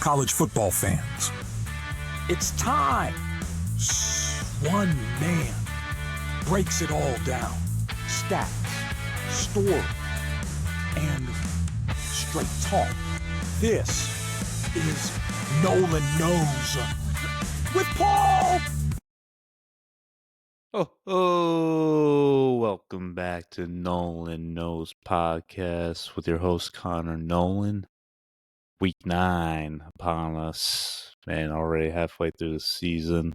college football fans. It's time. One man breaks it all down. Stats, story, and straight talk. This is Nolan Knows with Paul. Welcome back to Nolan Knows Podcast with your host Connor Nolan. Week 9 upon us, man, already halfway through the season.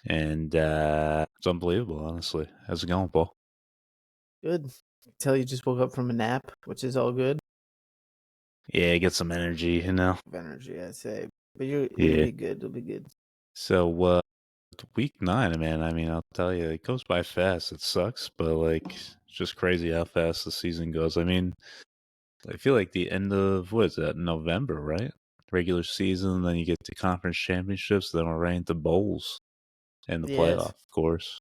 And it's unbelievable, honestly. How's it going, Paul? Good. Tell you just woke up from a nap, which is all good. Yeah, get some energy, you know? Energy, I'd say. But you'll be good. It'll be good. So, week 9, man, I mean, I'll tell you, it goes by fast. It sucks, but, like, it's just crazy how fast the season goes. I mean, I feel like the end of, what is that, November, right? Regular season, then you get to conference championships, then we're right into bowls and the playoff, of course.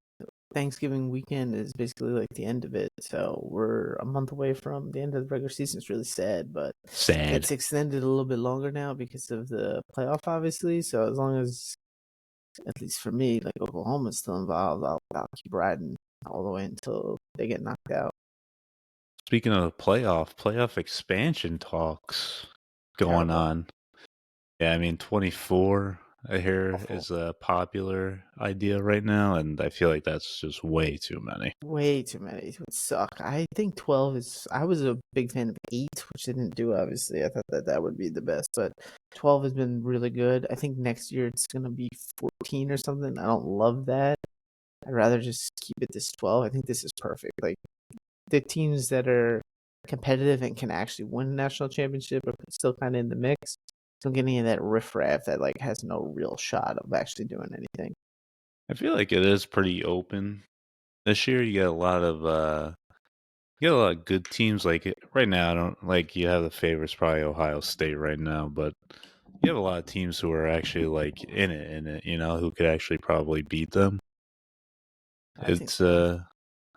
Thanksgiving weekend is basically like the end of it, so we're a month away from the end of the regular season. It's really sad, but it's extended a little bit longer now because of the playoff, obviously. So as long as, at least for me, like Oklahoma's still involved, I'll keep riding all the way until they get knocked out. Speaking of the playoff expansion talks going on. Yeah, I mean, 24, I hear, is a popular idea right now, and I feel like that's just way too many. Way too many. It would suck. I think 12 is... I was a big fan of 8, which they didn't do, obviously. I thought that would be the best, but 12 has been really good. I think next year it's going to be 14 or something. I don't love that. I'd rather just keep it this 12. I think this is perfect. Like, the teams that are competitive and can actually win a national championship are still kind of in the mix. Don't get any of that riffraff that like has no real shot of actually doing anything. I feel like it is pretty open this year. You get a lot of good teams. Like right now, I don't like you have the favorites, probably Ohio State right now, but you have a lot of teams who are actually like in it, you know, who could actually probably beat them. It's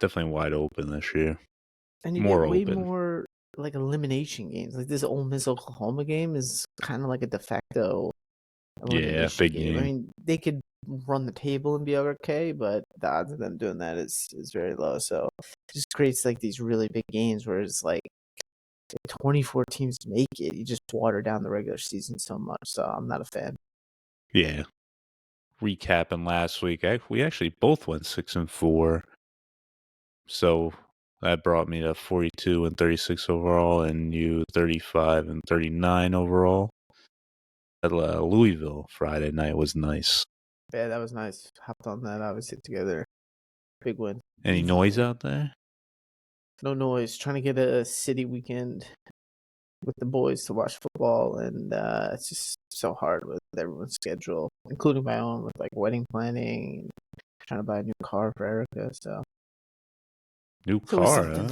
definitely wide open this year. And you get way more like elimination games. Like this Ole Miss Oklahoma game is kind of like a de facto elimination game. I mean, they could run the table and be okay, but the odds of them doing that is very low. So it just creates like these really big games where it's like if 24 teams make it, you just water down the regular season so much. So I'm not a fan. Yeah. Recapping last week, we actually both went 6-4. So that brought me to 42 and 36 overall, and you 35 and 39 overall. At Louisville Friday night was nice. Yeah, that was nice. Hopped on that, obviously, together. Big win. Any noise out there? No noise. Trying to get a city weekend with the boys to watch football, and it's just so hard with everyone's schedule, including my own, with like wedding planning and trying to buy a new car for Erica. So new car, huh?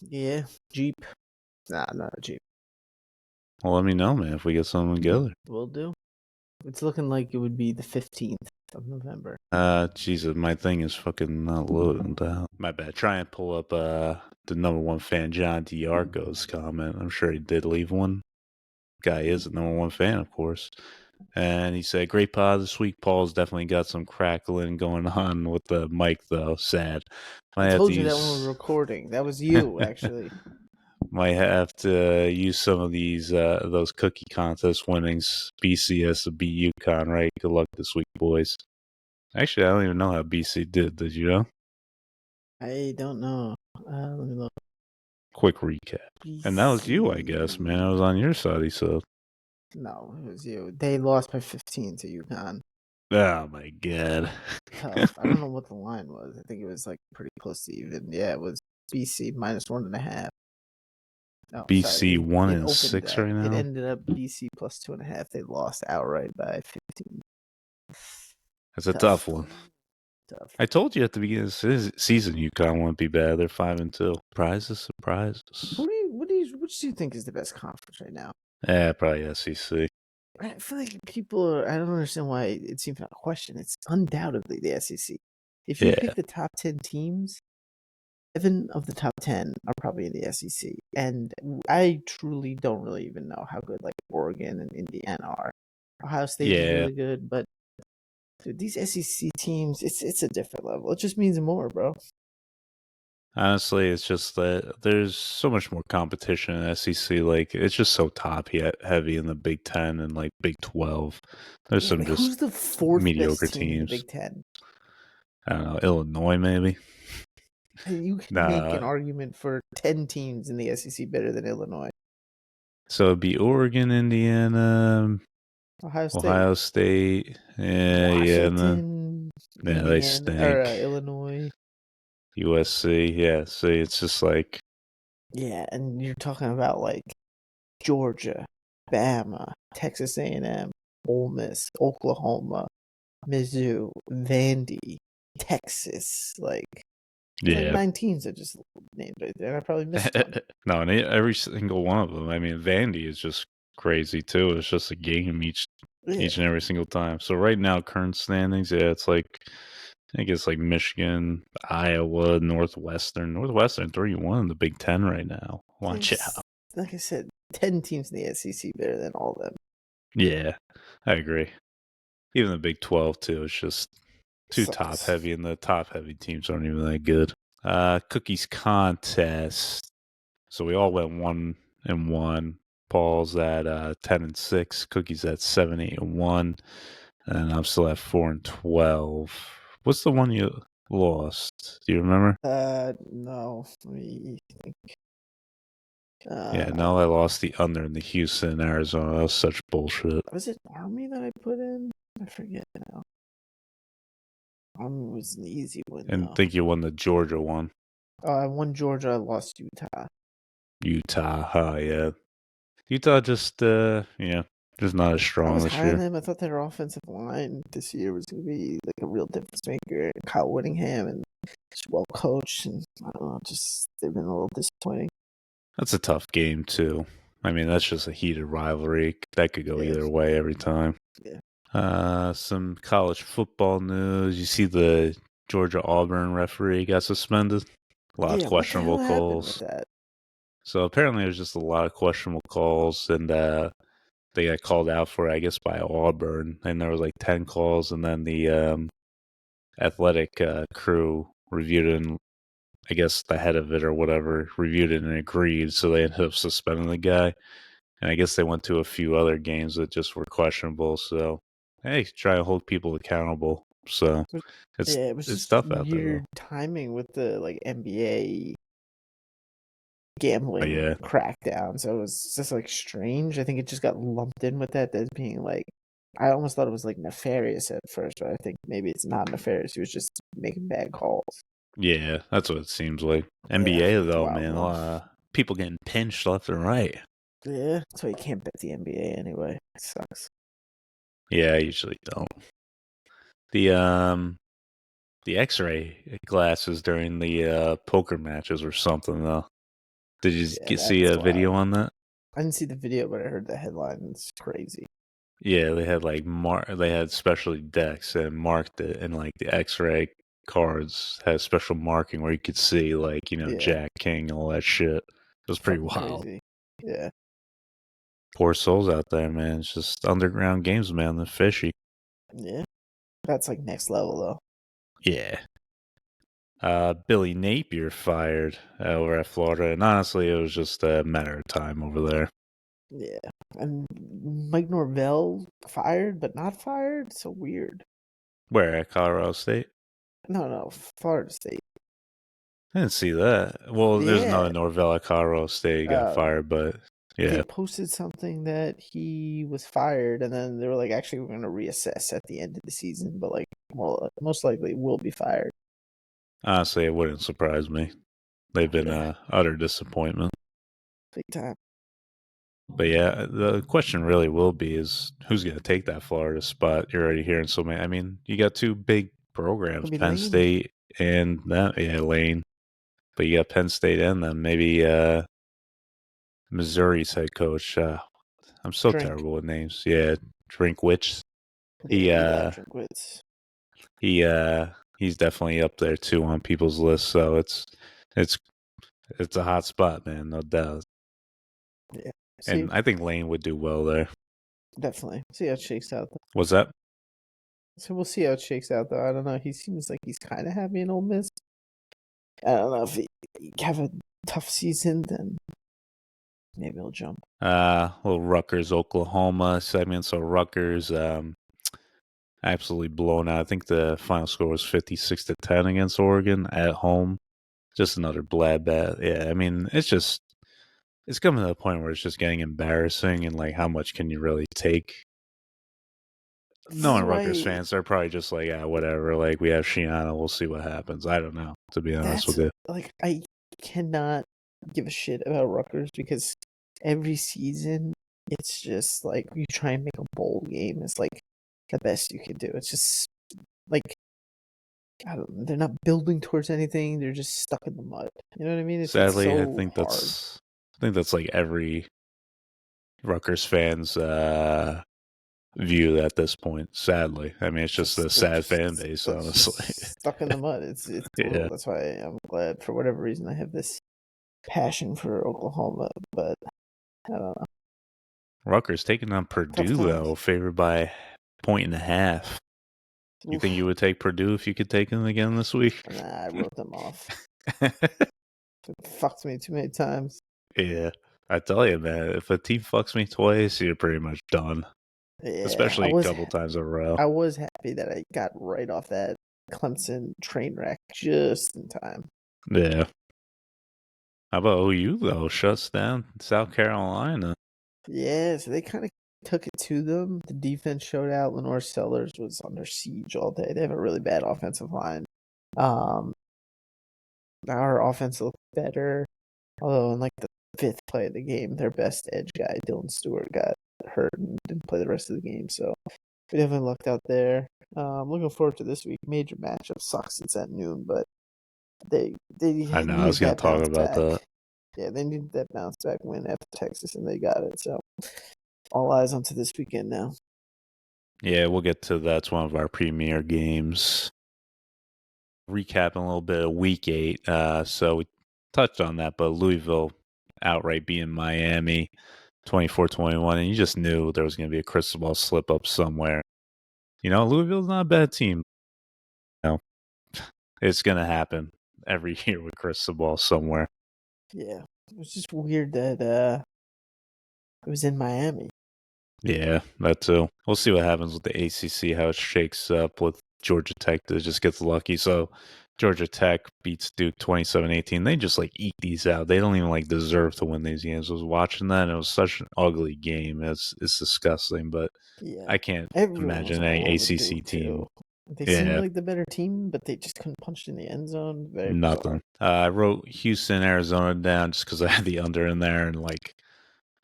Yeah, Jeep. Nah, not a Jeep. Well, let me know, man, if we get something together. Will do. It's looking like it would be the 15th of November. Jesus, my thing is fucking not loading down. My bad. Try and pull up the number one fan, John D'Arco's comment. I'm sure he did leave one. Guy is a number one fan, of course. And he said, great pod this week. Paul's definitely got some crackling going on with the mic, though. Sad. I told you that when we were recording. That was you, actually. Might have to use some of these those cookie contest winnings. BC has to beat UConn, right? Good luck this week, boys. Actually, I don't even know how BC did. Did you know? I don't know. Let me look. Quick recap. BC. And that was you, I guess, man. I was on your side, he said. No, it was you. They lost by 15 to UConn. Oh, my God. Tough. I don't know what the line was. I think it was like pretty close to even. Yeah, it was BC minus 1.5. Oh, BC 1-6 right now? It ended up BC plus 2.5. They lost outright by 15. That's a tough one. I told you at the beginning of the season UConn won't be bad. They're 5-2. Surprises. What do you think is the best conference right now? Yeah, probably SEC. I feel like I don't understand why it's even a question. It's undoubtedly the SEC. If you pick the top 10 teams, 7 of the top 10 are probably in the SEC, and I truly don't really even know how good like Oregon and Indiana are. Ohio State is Yeah, really good, but dude, these SEC teams, it's a different level. It just means more, bro. honestly, it's just that there's so much more competition in SEC. Like, it's just so heavy in the Big Ten and like Big 12. There's Yeah, some like just who's the fourth best mediocre team in the teams. Big Ten? I don't know, Illinois maybe. And you can make Nah, an argument for 10 teams in the SEC better than Illinois. so it'd be Oregon, Indiana, Ohio State, Ohio State. Yeah, and then Washington, they Indiana, or stink. Illinois. USC, yeah. See, it's just like, Yeah, and you're talking about like Georgia, Bama, Texas A&M, Ole Miss, Oklahoma, Mizzou, Vandy, Texas. Like there's like yeah. 9 teams that just named right there. And I probably missed one. No, and every single one of them. I mean, Vandy is just crazy too. It's just a game each Yeah, and every single time. So right now, current standings, yeah, it's like I think it's like Michigan, Iowa, Northwestern. Northwestern 3-1 in the Big Ten right now. Watch there's out. like I said, 10 teams in the SEC better than all of them. Yeah, I agree. Even the Big 12 too. It's just too top Sucks. heavy, and the top heavy teams aren't even that good. Cookies contest. So we all went 1-1. Paul's at 10-6. Cookies at 7-8-1, and I'm still at 4-12. What's the one you lost? Do you remember? No. Let me think. Yeah, no, I lost the under in the Houston, Arizona. That was such bullshit. Was it Army that I put in? I forget now. Army was an easy one And though. think you won the Georgia one. I won Georgia. I lost Utah. Utah, yeah. Utah just just not as I strong was this high on year. them. I thought their offensive line this year was going to be like a real difference maker. Kyle Whittingham and just well coached, and I don't know, just they've been a little disappointing. That's a tough game too. I mean, that's just a heated rivalry. That could go Yeah. either way every time. Yeah. Some college football news. You see the Georgia Auburn referee got suspended. A lot of Yeah, what the hell questionable happened with calls. that? So apparently there's just a lot of questionable calls, and they got called out for it, I guess, by Auburn, and there was like 10 calls, and then the athletic crew reviewed it, and I guess the head of it or whatever reviewed it and agreed, so they ended up suspending the guy. And I guess they went to a few other games that just were questionable. So, hey, try to hold people accountable. So it's Yeah, it was it's just tough out there though. weird timing with the like NBA But gambling yeah, crackdown. So it was just like strange. I think it just got lumped in with that as being like I almost thought it was like nefarious at first, but I think maybe it's not nefarious. He was just making bad calls. yeah, that's what it seems like. Yeah, NBA it's though, wild, man, a man. lot of people getting pinched left and right. Yeah, so you can't bet the NBA anyway. It sucks. Yeah, I usually don't. The the X-ray glasses during the poker matches or something though. Did you Yeah, see that's a video wild. on that? I didn't see the video, but I heard the headline. It's crazy. Yeah, they had like they had specialty decks and marked it, and like the X-ray cards had special marking where you could see like Yeah, Jack King, all that shit. It was pretty fucking wild. crazy. Yeah, Poor souls out there, man. It's just underground games, man. They're fishy. yeah. That's like next level though. Yeah. Billy Napier fired over at Florida, and honestly, it was just a matter of time over there. Yeah, and Mike Norvell fired, but not fired. So weird. Where at Colorado State? No, Florida State. I didn't see that. Well, there's Yeah, another Norvell at Colorado State got fired, but they yeah. posted something that he was fired, and then they were like, actually, we're going to reassess at the end of the season, but like, well, most likely will be fired. Honestly, it wouldn't surprise me. They've been Yeah, utter disappointment. big time. But yeah, the question really will be is who's going to take that Florida spot? You're already hearing so many. I mean, you got two big programs, Could be Penn Lane. State and that. Yeah, Lane. But you got Penn State and then maybe Missouri's head coach. I'm so Drink. terrible with names. Yeah, Drinkwitz. Yeah, Drinkwitz. He's definitely up there too on people's list. So It's a hot spot, man, no doubt. Yeah. And I think Lane would do well there. Definitely. See how it shakes out. What's that? So we'll see how it shakes out, though. I don't know. He seems like he's kind of happy in Ole Miss. I don't know if he have a tough season, then maybe he'll jump. Little Rutgers, Oklahoma segment. So Rutgers, absolutely blown out. I think the final score was 56-10 against Oregon at home. Just another bloodbath. Yeah, I mean, it's coming to the point where it's just getting embarrassing, and like, how much can you really take? Knowing Rutgers fans, they're probably just like, whatever. Like, we have Shiana, we'll see what happens. I don't know, to be honest with you. Like, I cannot give a shit about Rutgers because every season it's just like you try and make a bowl game. It's like the best you can do. It's just like they're not building towards anything. They're just stuck in the mud. You know what I mean? Sadly, so I think that's like every Rutgers fans view at this point. Sadly, I mean, it's just a sad fan base, honestly. Stuck in the mud. It's brutal. Yeah. That's why I'm glad, for whatever reason, I have this passion for Oklahoma, but I don't know. Rutgers taking on Purdue, though, favored by 1.5. You think you would take Purdue if you could take them again this week? Nah, I wrote them off. It fucked me too many times. Yeah, I tell you, man, if a team fucks me twice, you're pretty much done. Yeah, especially a couple times in a row. I was happy that I got right off that Clemson train wreck just in time. Yeah. How about OU, though? Shuts down South Carolina. Yeah, so they kind of took it to them. The defense showed out. Lenore Sellers was under siege all day. They have a really bad offensive line. Our offense looked better. Although in like the 5th play of the game, their best edge guy, Dylan Stewart, got hurt and didn't play the rest of the game. So we definitely lucked out there. I'm looking forward to this week. Major matchup. Sucks it's at noon, but they I know, I was going to talk about that. Yeah, they needed that bounce back win after Texas, and they got it. So all eyes onto this weekend now. Yeah, we'll get to that. It's one of our premier games. Recapping a little bit of Week 8. So we touched on that, but Louisville outright beating Miami 24-21, and you just knew there was going to be a crystal ball slip up somewhere. You know, Louisville's not a bad team. You know, it's going to happen every year with crystal ball somewhere. Yeah, it was just weird that it was in Miami. Yeah, that too. We'll see what happens with the ACC, how it shakes up with Georgia Tech that just gets lucky. So Georgia Tech beats Duke 27-18. They just like eat these out. They don't even like deserve to win these games. I was watching that and it was such an ugly game. It's disgusting, but yeah, I can't imagine any ACC team. They seemed like the better team, but they just couldn't punch in the end zone. Nothing. I wrote Houston, Arizona down just because I had the under in there, and like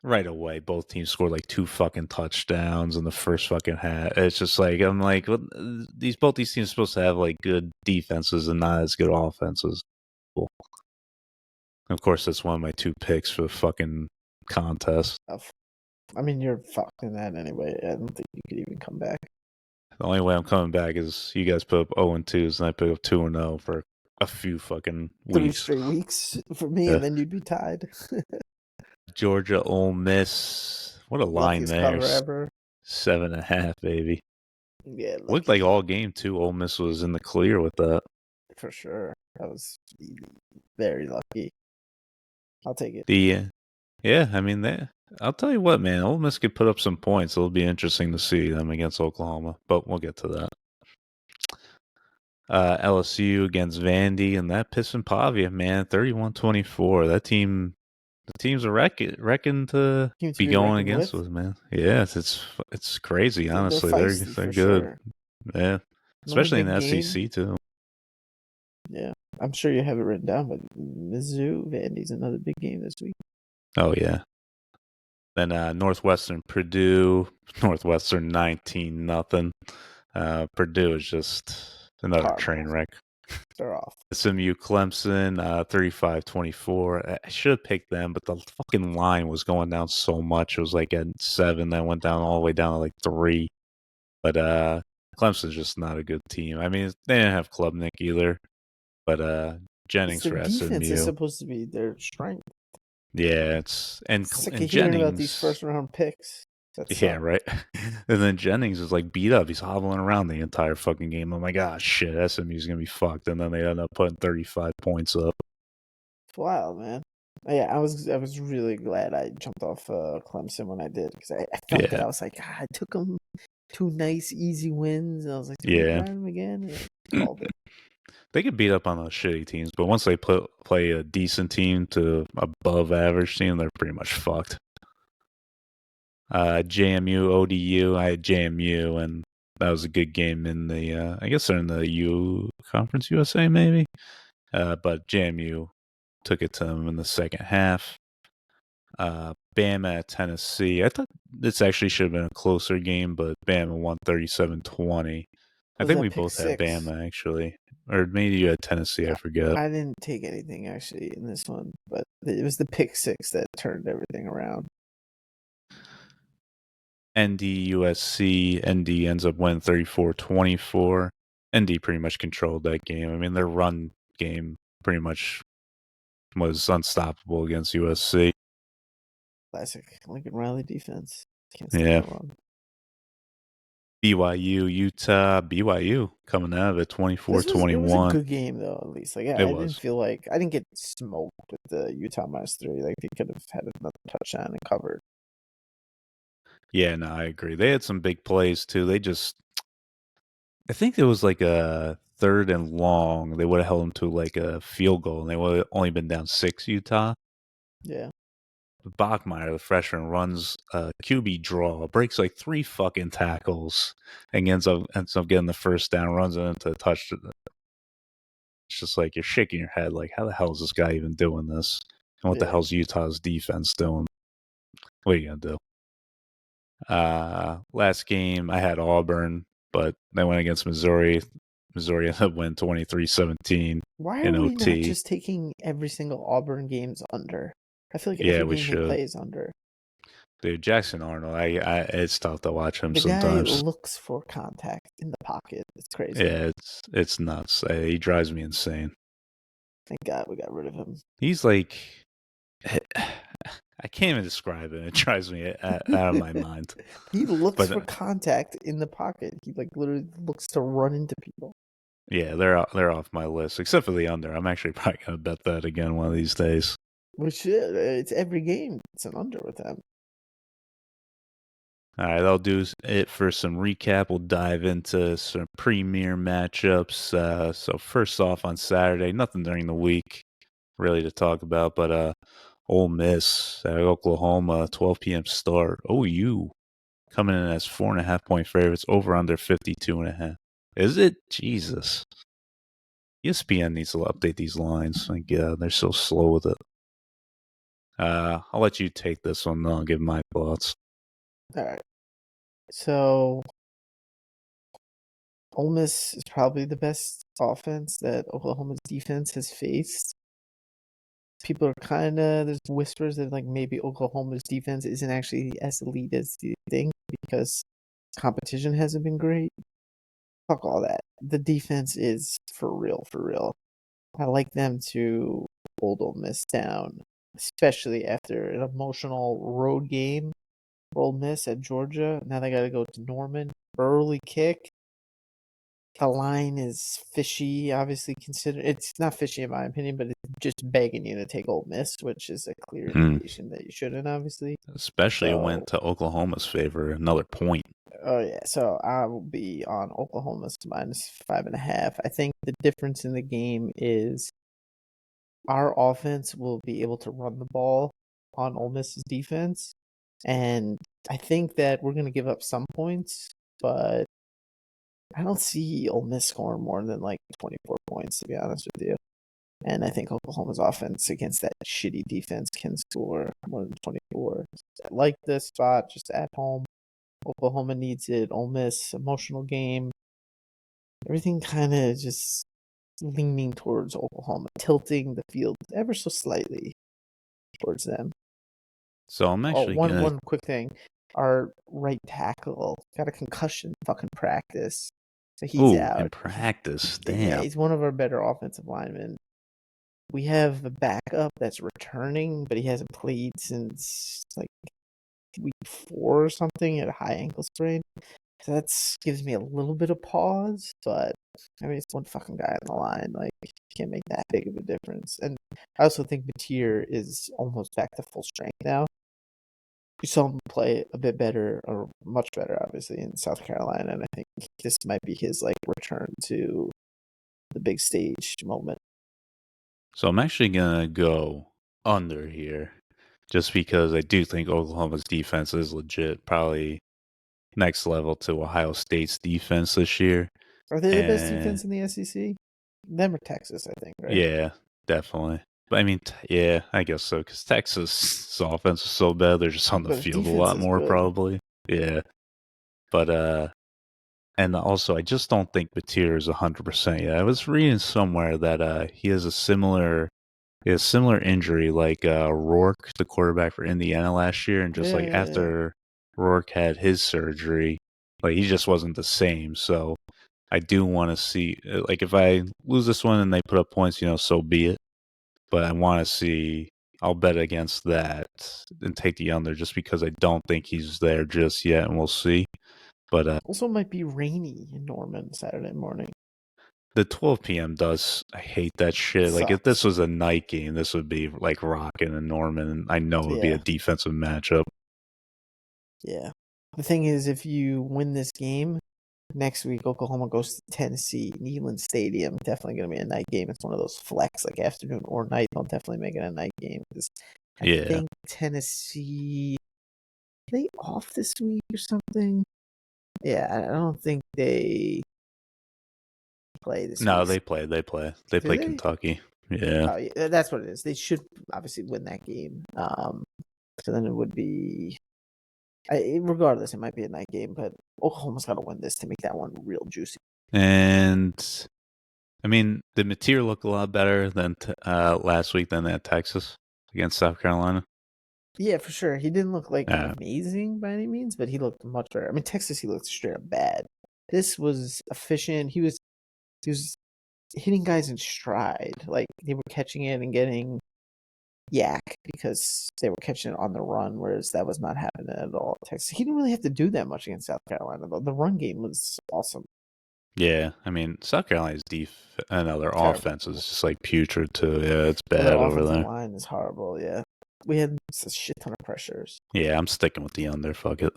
right away, both teams scored like 2 fucking touchdowns in the first fucking half. It's just like, I'm like, well, both these teams are supposed to have like good defenses and not as good offenses. Cool. Of course, that's one of my 2 picks for the fucking contest. I mean, you're fucked in that anyway. I don't think you could even come back. The only way I'm coming back is you guys put up 0-2s and I pick up 2-0 for a few fucking weeks. 3 straight weeks for me, and then you'd be tied. Georgia, Ole Miss. What a line there. 7.5, baby. Yeah. Looked like all game, too. Ole Miss was in the clear with that. For sure. That was very lucky. I'll take it. Yeah, I mean, I'll tell you what, man. Ole Miss could put up some points. It'll be interesting to see them against Oklahoma, but we'll get to that. LSU against Vandy, and that Piston Pavia, man, 31-24. That team, the teams are reckon to be going against us, man. Yeah, it's crazy. Honestly, they're good. Sure. Yeah, especially in the SEC too. Yeah, I'm sure you have it written down, but Mizzou, Vandy's another big game this week. Oh yeah. Then Northwestern, Purdue. Northwestern 19-0. Purdue is just another train wreck. They're off. SMU, Clemson, 35-24. I should have picked them, but the fucking line was going down so much. It was like at 7, then went down all the way down to like 3. But Clemson's just not a good team. I mean, they didn't have Klubnik either. But Jennings Their for defense is SMU. supposed to be their strength. Yeah, it's and Sick and of hearing about these Jennings. first round picks. That Yeah, suck. right. And then Jennings is like beat up. He's hobbling around the entire fucking game. I'm like, ah, shit, SMU's gonna be fucked. And then they end up putting 35 points up. It's wild, man. Yeah, I was really glad I jumped off Clemson when I did because I felt that Yeah, I was like, I took them 2 nice easy wins. And I was like, do we yeah. ride them again? Yeah, called it. They get beat up on those shitty teams, but once they play a decent team to above average team, they're pretty much fucked. JMU, ODU. I had JMU, and that was a good game in the. I guess they're in the Conference USA, maybe. But JMU took it to them in the second half. Bama at Tennessee. I thought this actually should have been a closer game, but Bama won 37-20. I Was think we that pick both had six? Bama, actually. Or maybe you had Tennessee, I forget. I didn't take anything actually in this one, but it was the pick six that turned everything around. ND USC. ND ends up winning 34-24. ND pretty much controlled that game. I mean, their run game pretty much was unstoppable against USC. Classic Lincoln Riley defense. Can't stop Yeah. the run. BYU, Utah. BYU coming out of it It was a 24-21. good game though, at least. Like, It I was. didn't feel like I didn't get smoked with the Utah -3. Like, they could have had another touchdown and covered. Yeah, no, I agree. They had some big plays too. I think it was like a 3rd and long. They would have held them to like a field goal, and they would have only been down 6, Utah. Yeah. Bachmeyer, the freshman, runs a QB draw, breaks like 3 fucking tackles, and ends up getting the first down, runs it into a touchdown. It's just like you're shaking your head, like, how the hell is this guy even doing this? And what the Yeah. hell's Utah's defense doing? What are you gonna do? Last game I had Auburn, but they went against Missouri. Missouri ended up winning 23-17 Why in are we not OT. just taking every single Auburn game's under? I feel like Yeah, every we game he should. plays under. Dude, Jackson Arnold, it's tough to watch him The guy sometimes. looks for contact in the pocket. It's crazy. Yeah, it's nuts. He drives me insane. Thank God we got rid of him. He's like, I can't even describe it. It drives me out of my mind. He looks But for contact in the pocket. He like literally looks to run into people. yeah, they're off my list, except for the under. I'm actually probably gonna bet that again one of these days. Which it's every game. It's an under with them. All right, that'll do it for some recap. We'll dive into some premier matchups. So first off, on Saturday, nothing during the week really to talk about, but Ole Miss at Oklahoma, 12 p.m. start. OU coming in as 4.5-point favorites, over under 52.5. Is it? Jesus. ESPN needs to update these lines. Like, they're so slow with it. I'll let you take this one, though. I'll give my thoughts. All right. So Ole Miss is probably the best offense that Oklahoma's defense has faced. People are there's whispers that like maybe Oklahoma's defense isn't actually as elite as you think because competition hasn't been great. Fuck all that. The defense is for real, for real. I like them to hold Ole Miss down, especially after an emotional road game for Ole Miss at Georgia. Now they got to go to Norman. Early kick. The line is fishy, obviously considered. It's not fishy in my opinion, but it's just begging you to take Ole Miss, which is a clear indication that you shouldn't, obviously. Especially it went to Oklahoma's favor, another point. Oh yeah, so I will be on Oklahoma's -5.5. I think the difference in the game is our offense will be able to run the ball on Ole Miss's defense, and I think that we're going to give up some points, but I don't see Ole Miss scoring more than like 24 points, to be honest with you. And I think Oklahoma's offense against that shitty defense can score more than 24. I like this spot just at home. Oklahoma needs it. Ole Miss, emotional game. Everything kind of just leaning towards Oklahoma, tilting the field ever so slightly towards them. So I'm actually one quick thing. Our right tackle got a concussion fucking practice. So he's out. In practice. Damn. Yeah, he's one of our better offensive linemen. we have a backup that's returning, but he hasn't played since like week 4 or something at a high ankle sprain. So that gives me a little bit of pause, but I mean, it's one fucking guy on the line. Like, you can't make that big of a difference. And I also think Batir is almost back to full strength now. You saw him play a bit better, or much better, obviously, in South Carolina, and I think this might be his like return to the big stage moment. So I'm actually gonna go under here, just because I do think Oklahoma's defense is legit, probably next level to Ohio State's defense this year. Are they the best And defense in the SEC? Them or Texas, I think, right? yeah, definitely. But I mean, yeah, I guess so, because Texas' offense is so bad, they're just on the But his field a defense lot is more, good. probably. Yeah. But, and also, I just don't think Batir is 100% yet. I was reading somewhere that he has a similar injury like Rourke, the quarterback for Indiana last year, and just like Yeah. after Rourke had his surgery, like he just wasn't the same. So I do want to see, like, if I lose this one and they put up points, so be it. But I want to see. I'll bet against that and take the under, just because I don't think he's there just yet, and we'll see. But Also, might be rainy in Norman Saturday morning. the 12 p.m. does. I hate that shit. Like, if this Sucks. was a night game, this would be like rocking and Norman. And I know it would be a Yeah. defensive matchup. Yeah. The thing is, if you win this game, next week Oklahoma goes to Tennessee, Neyland Stadium. Definitely going to be a night game. It's one of those flex, like afternoon or night. They'll definitely make it a night game. I Yeah. think Tennessee, are they off this week or something? Yeah, I don't think they play this No, week. they play. They play. They Do play they? Kentucky. Yeah. Oh, yeah, that's what it is. They should obviously win that game. So then it would be, regardless, it might be a night game, but Oklahoma's got to win this to make that one real juicy. And I mean, did Mateer look a lot better than last week than at Texas against South Carolina? Yeah, for sure. He didn't look like Yeah. amazing by any means, but he looked much better. I mean, Texas, he looked straight up bad. This was efficient. He was hitting guys in stride. Like, they were catching it and getting yak because they were catching it on the run, whereas that was not happening at all at Texas. He didn't really have to do that much against South Carolina, though. The run game was awesome. Yeah. I mean, South Carolina's their Terrible. offense is just like putrid too. Yeah, it's Their bad over offensive there. line is horrible, yeah. We had a shit ton of pressures. Yeah, I'm sticking with the under. Fuck it.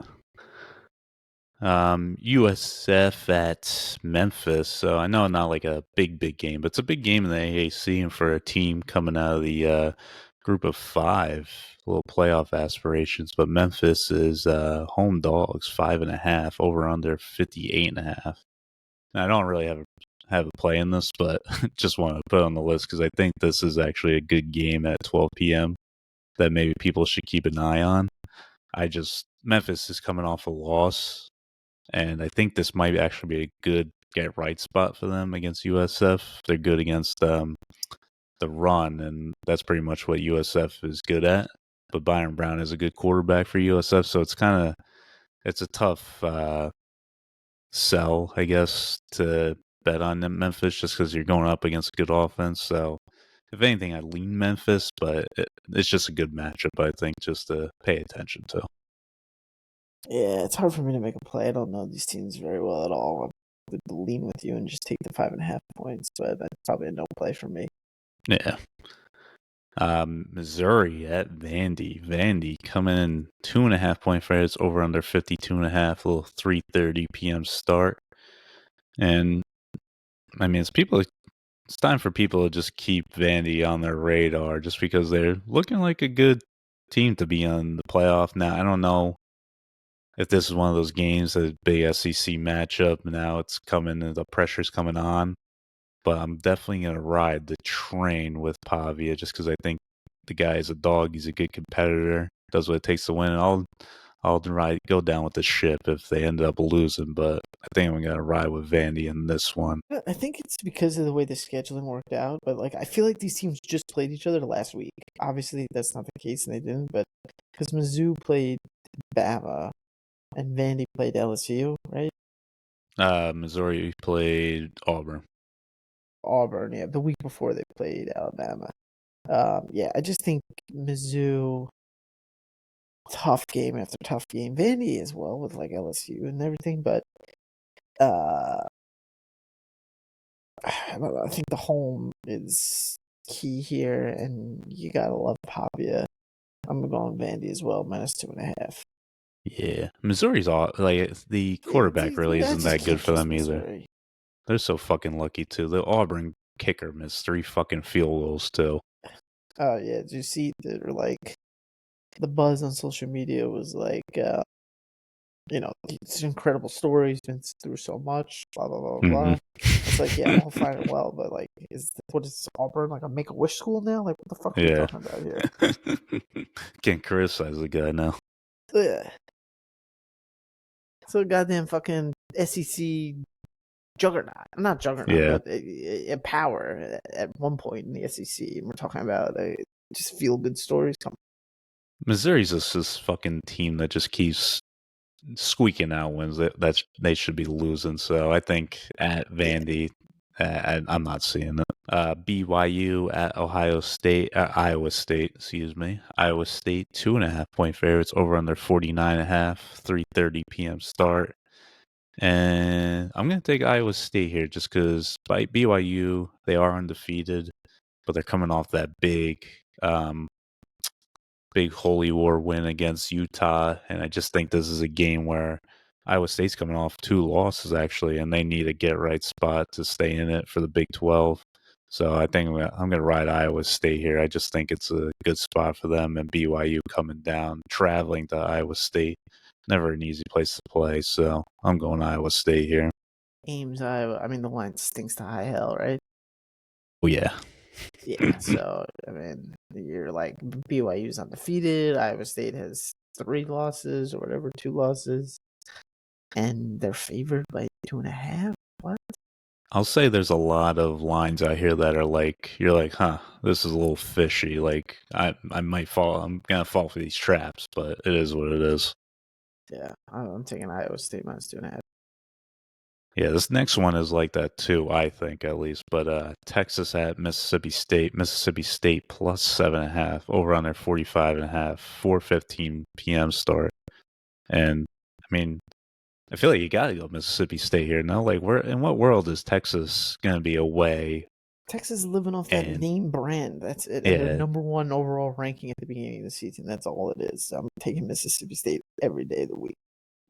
USF at Memphis. So I know not like a big game, but it's a big game in the AAC, and for a team coming out of the group of 5, little playoff aspirations. But Memphis is home dogs, 5.5, over under 58.5. And I don't really have a play in this, but just want to put it on the list because I think this is actually a good game at 12 p.m. that maybe people should keep an eye on. Memphis is coming off a loss, and I think this might actually be a good get right spot for them against USF. They're good against the run, and that's pretty much what USF is good at. But Byron Brown is a good quarterback for USF, so it's a tough sell, I guess, to bet on Memphis just because you're going up against a good offense. So if anything, I'd lean Memphis, but it's just a good matchup, I think, just to pay attention to. Yeah, it's hard for me to make a play. I don't know these teams very well at all. I would lean with you and just take the 5.5 points, but that's probably a no play for me. Yeah. Missouri at Vandy. Vandy coming in 2.5-point favorites, over under 52.5, little 3:30 p.m. start. And I mean, it's time for people to just keep Vandy on their radar, just because they're looking like a good team to be on the playoff. Now, I don't know if this is one of those games, a big SEC matchup. Now it's coming, and the pressure's coming on. But I'm definitely going to ride the train with Pavia, just because I think the guy is a dog. He's a good competitor, does what it takes to win. And I'll go down with the ship if they end up losing, but I think I'm going to ride with Vandy in this one. I think it's because of the way the scheduling worked out, but like I feel like these teams just played each other last week. Obviously, that's not the case, and they didn't. But because Mizzou played Bama and Vandy played LSU, right? Missouri played Auburn. Auburn, yeah, the week before they played Alabama. Yeah, I just think Mizzou, tough game after tough game. Vandy as well with like LSU and everything, but uh, I don't know. I think the home is key here, and you gotta love Pavia. I'm going Vandy as well, -2.5. Yeah, Missouri's all like the quarterback really I isn't just that good can't for trust them either. Missouri. They're so fucking lucky too. The Auburn kicker missed 3 fucking field goals too. Oh yeah, did you see that? Like the buzz on social media was like, it's an incredible story. He's been through so much. Blah blah blah Mm-hmm. blah. It's like, yeah, all fine and well, but like, what is Auburn like a Make a Wish school now? Like, what the fuck are we Yeah. talking about here? Can't criticize the guy now. Yeah. So goddamn fucking SEC juggernaut. Not juggernaut, Yeah. but a power at one point in the SEC. And we're talking about just feel good stories. Missouri's just this fucking team that just keeps squeaking out wins. They should be losing. So I think at Yeah. Vandy, I'm not seeing it. BYU at Iowa State, excuse me. Iowa State 2.5 point favorites over under 49.5, 3:30 p.m. start. And I'm gonna take Iowa State here just because by BYU they are undefeated, but they're coming off that big Holy War win against Utah, and I just think this is a game where Iowa State's coming off 2 losses actually, and they need a get right spot to stay in it for the Big 12. So I think I'm going to ride Iowa State here. I just think it's a good spot for them, and BYU coming down, traveling to Iowa State, never an easy place to play. So I'm going Iowa State here. Ames, Iowa. I mean, the line stinks to high hell, right? Oh yeah. Yeah. So I mean, you're like BYU's undefeated. Iowa State has 3 losses or whatever, 2 losses, and they're favored by 2.5. What? I'll say there's a lot of lines out here that are like you're like, huh, this is a little fishy. Like I'm gonna fall for these traps, but it is what it is. Yeah, I'm taking Iowa State -2.5. Yeah, this next one is like that too, I think at least. But Texas at Mississippi State plus 7.5, over on their 45.5, 4:15 p.m. start. And I mean, I feel like you gotta go Mississippi State here. No, like where in what world is Texas gonna be away? Texas is living off that And name brand. That's it. And their yeah, #1 overall ranking at the beginning of the season. That's all it is. So I'm taking Mississippi State every day of the week.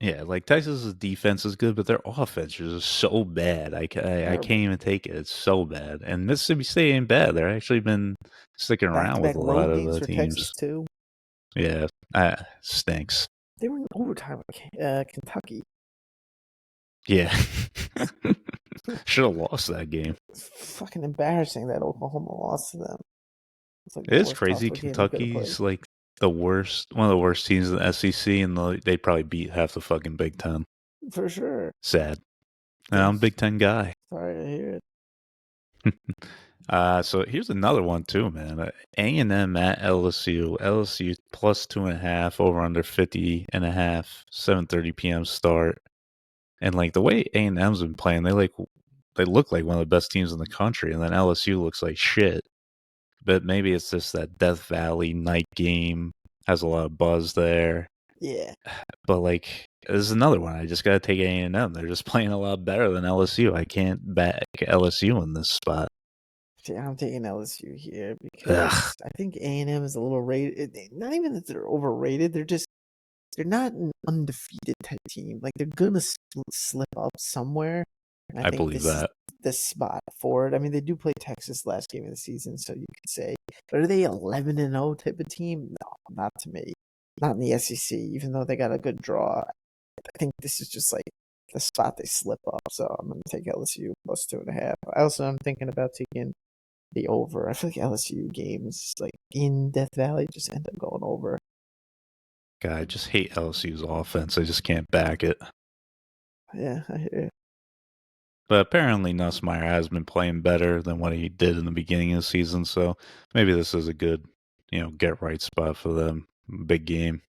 yeah, like Texas's defense is good, but their offense is just so bad. I can't Terrible. even take it. It's so bad. And Mississippi State ain't bad. They're actually been sticking around with Back-to-back a lot road of games the for Texas teams. too. Yeah, stinks. They were in overtime with Kentucky. Yeah, should have lost that game. It's fucking embarrassing that Oklahoma lost to them. It's like It the is worst crazy. possible game they could have played. Kentucky's like one of the worst teams in the SEC, and they probably beat half the fucking Big Ten. For sure. Sad. And I'm a Big Ten guy. Sorry to hear it. So here's another one too, man. A&M at LSU. LSU plus 2.5, over under 50.5, 7:30 p.m. start. And like the way A&M's been playing, they look like one of the best teams in the country, and then LSU looks like shit. But maybe it's just that Death Valley night game has a lot of buzz there. Yeah. But like, this is another one. I just gotta take A&M. They're just playing a lot better than LSU. I can't back LSU in this spot. Yeah, I'm taking LSU here because Ugh. I think A&M is a little rated. Not even that they're overrated. They're not an undefeated type team. Like they're gonna slip up somewhere. And I think believe this is that. the spot for it. I mean, they do play Texas last game of the season, so you could say, but are they 11-0 type of team? No, not to me. Not in the SEC, even though they got a good draw. I think this is just like the spot they slip up. So I'm going to take LSU plus 2.5. I also am thinking about taking the over. I feel like LSU games like in Death Valley just end up going over. God, I just hate LSU's offense. I just can't back it. Yeah, I hear you. But apparently Nussmeier has been playing better than what he did in the beginning of the season, so maybe this is a good, get right spot for them. Big game.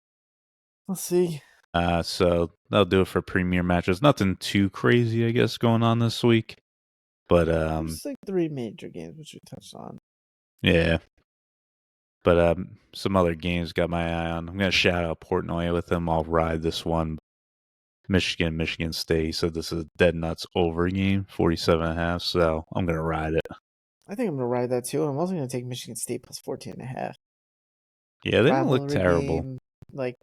We'll see. So that'll do it for premier matches. Nothing too crazy, I guess, going on this week. But There's like 3 major games which we touched on. yeah. But some other games got my eye on. I'm going to shout out Portnoy with him. I'll ride this one. Michigan State. He said this is a dead nuts over game, 47.5. So I'm going to ride it. I think I'm gonna ride that too. I'm also gonna take Michigan State plus 14.5. Yeah, they don't look Rivalry terrible. game, like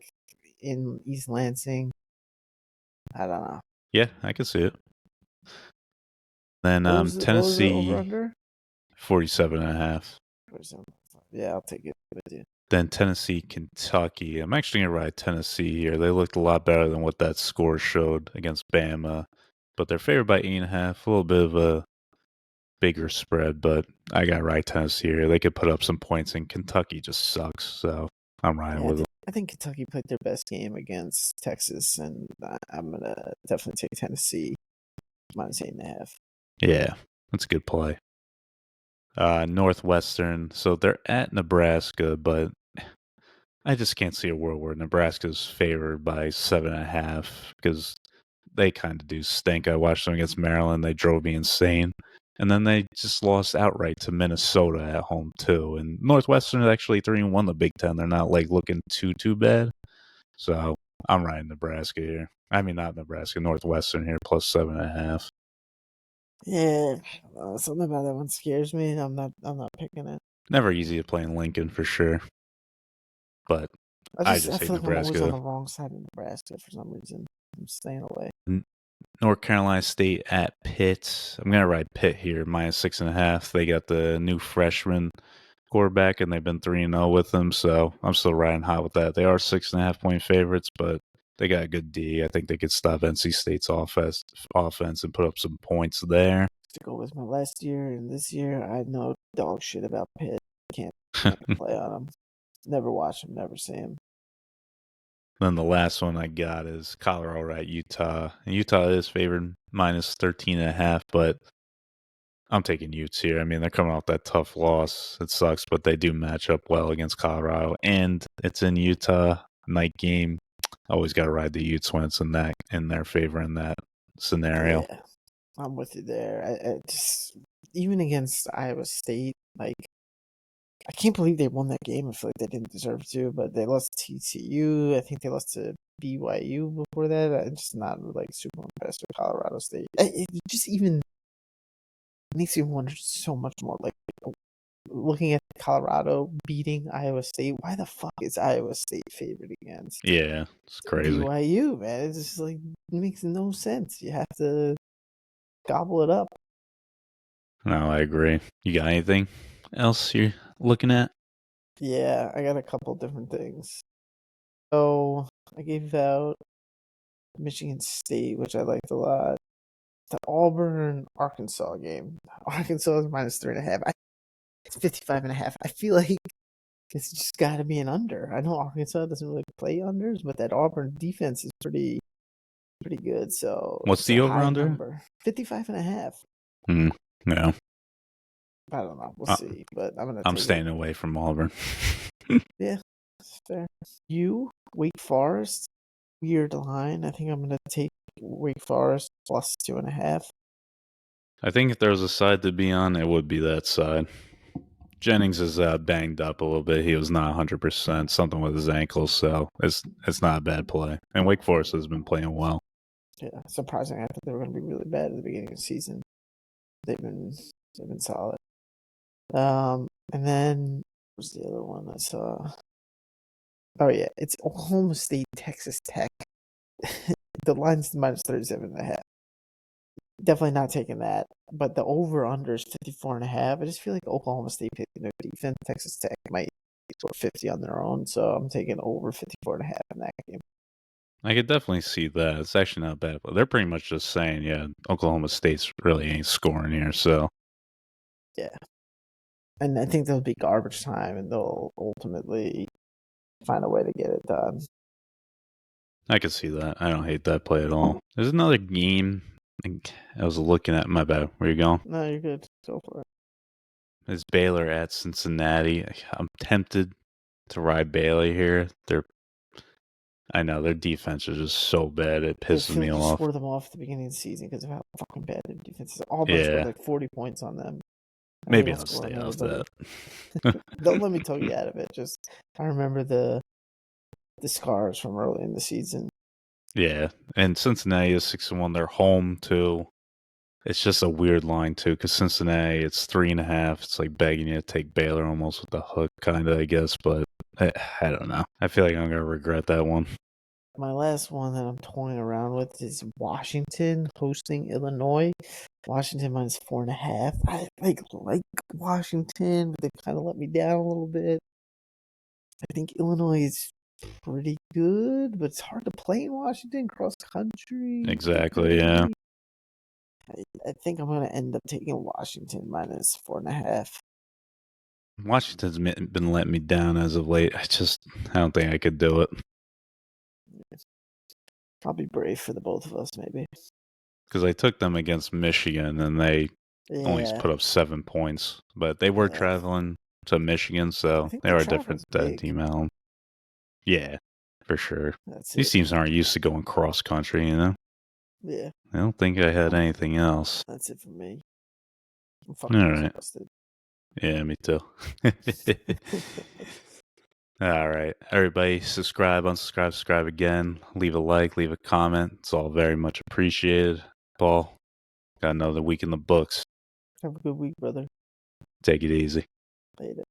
in East Lansing. I don't know. Yeah, I can see it. Then What was the over Tennessee, under? 47.5. Yeah, I'll take it with you. Then Tennessee, Kentucky. I'm actually going to ride Tennessee here. They looked a lot better than what that score showed against Bama. But they're favored by 8.5. A little bit of a bigger spread, but I got to ride Tennessee here. They could put up some points, and Kentucky just sucks. So I'm riding with them. I think Kentucky played their best game against Texas, and I'm going to definitely take Tennessee minus 8.5. Yeah, that's a good play. Northwestern. So they're at Nebraska, but I just can't see a world where Nebraska's favored by 7.5 because they kind of do stink. I watched them against Maryland. They drove me insane. And then they just lost outright to Minnesota at home, too. And Northwestern is actually 3-1 the Big Ten. They're not like looking too bad. So I'm riding Nebraska here. I mean, not Nebraska, Northwestern here, plus 7.5. Yeah, something about that one scares me. I'm not picking it. Never easy to play in Lincoln for sure. But I just hate feel like Nebraska. I'm always on the wrong side of Nebraska for some reason. I'm staying away. North Carolina State at Pitt. I'm gonna ride Pitt here, minus 6.5. They got the new freshman quarterback, and they've been 3-0 with them, so I'm still riding high with that. They are 6.5-point favorites, but they got a good D. I think they could stop NC State's offense and put up some points there. To go with my last year and this year, I know dog shit about Pitt. Can't play on them. Never watch them. Never see them. Then the last one I got is Colorado at Utah. And Utah is favored minus 13.5, but I'm taking Utes here. I mean, they're coming off that tough loss. It sucks, but they do match up well against Colorado. And it's in Utah, night game. Always got to ride the Utes when it's in their favor in that scenario. Yeah, I'm with you there. I just even against Iowa State, like I can't believe they won that game. I feel like they didn't deserve to, but they lost to TCU. I think they lost to BYU before that. I'm just not like super impressed with Colorado State. It just even makes me wonder so much more. Like looking at Colorado beating Iowa State, why the fuck is Iowa State favored against? Yeah, it's crazy. BYU, man. It's just like it makes no sense. You have to gobble it up. No, I agree. You got anything else you're looking at? Yeah, I got a couple different things. So I gave out Michigan State, which I liked a lot. The Auburn Arkansas game. Arkansas is minus 3.5. It's 55.5. I feel like it's just got to be an under. I know Arkansas doesn't really play unders, but that Auburn defense is pretty good. So what's the over under? 55.5. No. I don't know. We'll see. But I'm staying away from Auburn. Yeah, that's fair. Wake Forest, weird line. I think I'm gonna take Wake Forest plus 2.5. I think if there was a side to be on, it would be that side. Jennings is banged up a little bit. He was not 100%, something with his ankles, so it's not a bad play. And Wake Forest has been playing well. Yeah, surprising. I thought they were going to be really bad at the beginning of the season. They've been solid. And then what was the other one I saw? Oh yeah, it's Oklahoma State, Texas Tech. The line's minus 37.5. Definitely not taking that. But the over-under is 54.5. I just feel like Oklahoma State picking their defense. Texas Tech might score 50 on their own. So I'm taking over 54.5 in that game. I could definitely see that. It's actually not bad. But they're pretty much just saying, yeah, Oklahoma State's really ain't scoring here. So yeah. And I think there'll be garbage time, and they'll ultimately find a way to get it done. I could see that. I don't hate that play at all. There's another game I was looking at. My bad. Where you going? No, you're good. Go for it. It's Baylor at Cincinnati. I'm tempted to ride Baylor here. I know their defense is just so bad. It pisses me off. Swore them off at the beginning of the season because of how fucking bad their defense is. Auburn scored like 40 points on them. Maybe what's I'll going stay on, off everybody. that. Don't let me talk you out of it. Just I remember the scars from early in the season. Yeah, and Cincinnati is 6-1. They're home too. It's just a weird line too, because Cincinnati it's 3.5. It's like begging you to take Baylor almost with the hook, kind of, I guess. But I don't know. I feel like I'm gonna regret that one. My last one that I'm toying around with is Washington hosting Illinois. Washington minus 4.5. I like Washington, but they kind of let me down a little bit. I think Illinois is pretty good, but it's hard to play in Washington cross country. Exactly. Yeah. I think I'm gonna end up taking Washington minus 4.5. Washington's been letting me down as of late. I don't think I could do it. I'll be brave for the both of us, maybe. Because I took them against Michigan and they only Yeah, put up 7 points. But they were yeah. traveling to Michigan, I so think they the were a travel's different big. team at home. Yeah, for sure. That's These it. teams aren't used to going cross country, you know? Yeah, I don't think I had anything else. that's it for me. I'm All fucking right. exhausted. Yeah, me too. All right. Everybody, subscribe, unsubscribe, subscribe again. Leave a like, leave a comment. It's all very much appreciated. Paul, got another week in the books. Have a good week, brother. Take it easy. Later.